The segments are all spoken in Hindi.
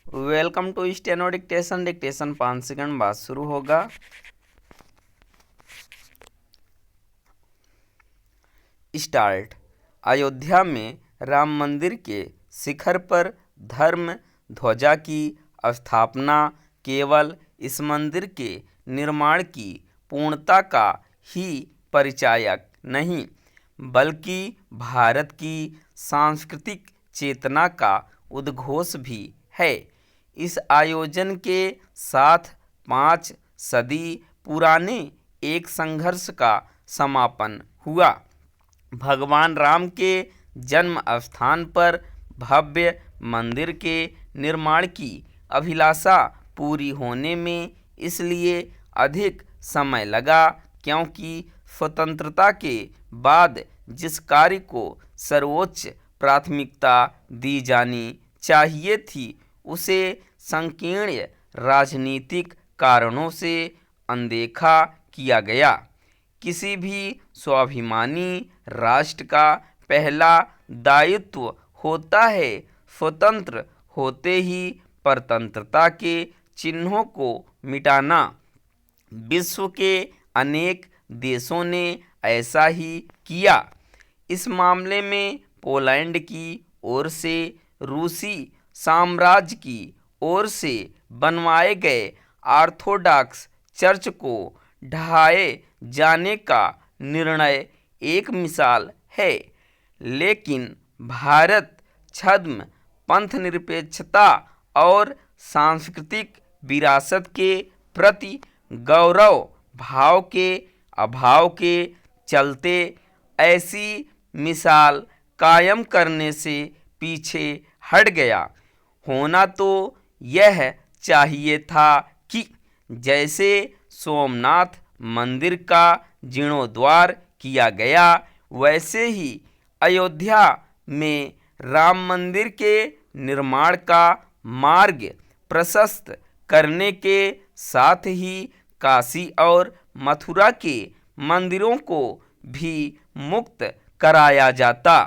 Welcome to steno dictation. Dictation 5 second बाद शुरू होगा। स्टार्ट। अयोध्या में राम मंदिर के शिखर पर धर्म ध्वजा की स्थापना केवल इस मंदिर के निर्माण की पूर्णता का ही परिचायक नहीं, बल्कि भारत की सांस्कृतिक चेतना का उद्घोष भी है। इस आयोजन के साथ 5 सदी पुराने एक संघर्ष का समापन हुआ। भगवान राम के जन्म स्थान पर भव्य मंदिर के निर्माण की अभिलाषा पूरी होने में इसलिए अधिक समय लगा क्योंकि स्वतंत्रता के बाद जिस कार्य को सर्वोच्च प्राथमिकता दी जानी चाहिए थी उसे संकीर्ण राजनीतिक कारणों से अनदेखा किया गया। किसी भी स्वाभिमानी राष्ट्र का पहला दायित्व होता है स्वतंत्र होते ही परतंत्रता के चिन्हों को मिटाना। विश्व के अनेक देशों ने ऐसा ही किया। इस मामले में पोलैंड की ओर से रूसी साम्राज्य की ओर से बनवाए गए ऑर्थोडॉक्स चर्च को ढहाए जाने का निर्णय एक मिसाल है। लेकिन भारत छद्म पंथनिरपेक्षता और सांस्कृतिक विरासत के प्रति गौरव भाव के अभाव के चलते ऐसी मिसाल कायम करने से पीछे हट गया। होना तो यह चाहिए था कि जैसे सोमनाथ मंदिर का जीर्णोद्धार किया गया वैसे ही अयोध्या में राम मंदिर के निर्माण का मार्ग प्रशस्त करने के साथ ही काशी और मथुरा के मंदिरों को भी मुक्त कराया जाता।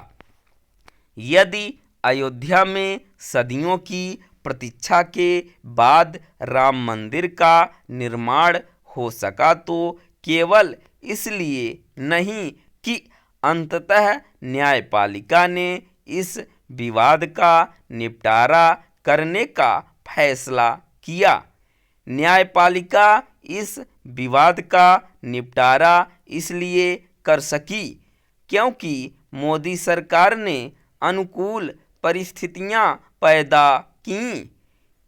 यदि अयोध्या में सदियों की प्रतीक्षा के बाद राम मंदिर का निर्माण हो सका तो केवल इसलिए नहीं कि अंततः न्यायपालिका ने इस विवाद का निपटारा करने का फैसला किया। न्यायपालिका इस विवाद का निपटारा इसलिए कर सकी क्योंकि मोदी सरकार ने अनुकूल परिस्थितियां पैदा कीं।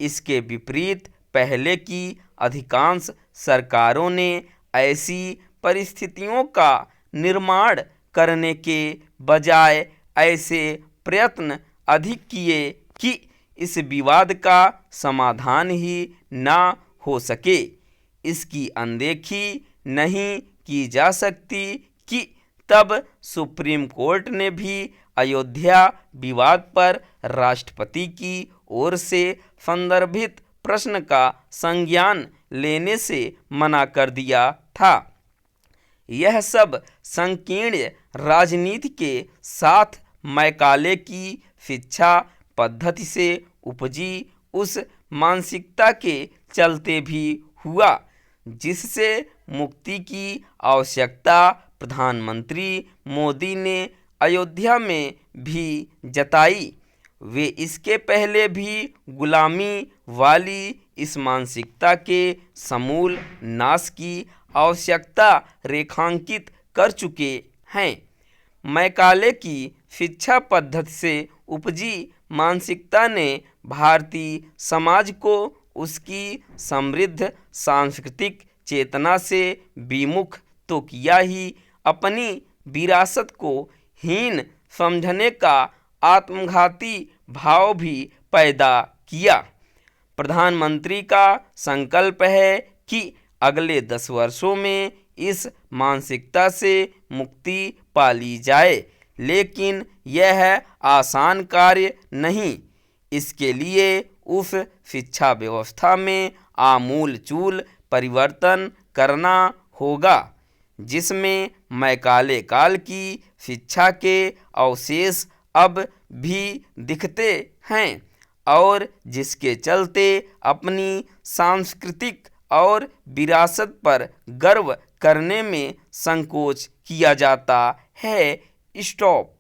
इसके विपरीत पहले की अधिकांश सरकारों ने ऐसी परिस्थितियों का निर्माण करने के बजाय ऐसे प्रयत्न अधिक किए कि इस विवाद का समाधान ही ना हो सके। इसकी अनदेखी नहीं की जा सकती कि तब सुप्रीम कोर्ट ने भी अयोध्या विवाद पर राष्ट्रपति की ओर से संदर्भित प्रश्न का संज्ञान लेने से मना कर दिया था। यह सब संकीर्ण राजनीति के साथ मैकाले की शिक्षा पद्धति से उपजी उस मानसिकता के चलते भी हुआ जिससे मुक्ति की आवश्यकता प्रधानमंत्री मोदी ने अयोध्या में भी जताई। वे इसके पहले भी गुलामी वाली इस मानसिकता के समूल नाश की आवश्यकता रेखांकित कर चुके हैं। मैकाले की शिक्षा पद्धति से उपजी मानसिकता ने भारतीय समाज को उसकी समृद्ध सांस्कृतिक चेतना से विमुख तो किया ही, अपनी विरासत को हीन समझने का आत्मघाती भाव भी पैदा किया। प्रधानमंत्री का संकल्प है कि अगले 10 वर्षों में इस मानसिकता से मुक्ति पा ली जाए, लेकिन यह आसान कार्य नहीं। इसके लिए उस शिक्षा व्यवस्था में आमूलचूल परिवर्तन करना होगा जिसमें मैकाले काल की शिक्षा के अवशेष अब भी दिखते हैं। और जिसके चलते अपनी सांस्कृतिक और विरासत पर गर्व करने में संकोच किया जाता है। स्टॉप।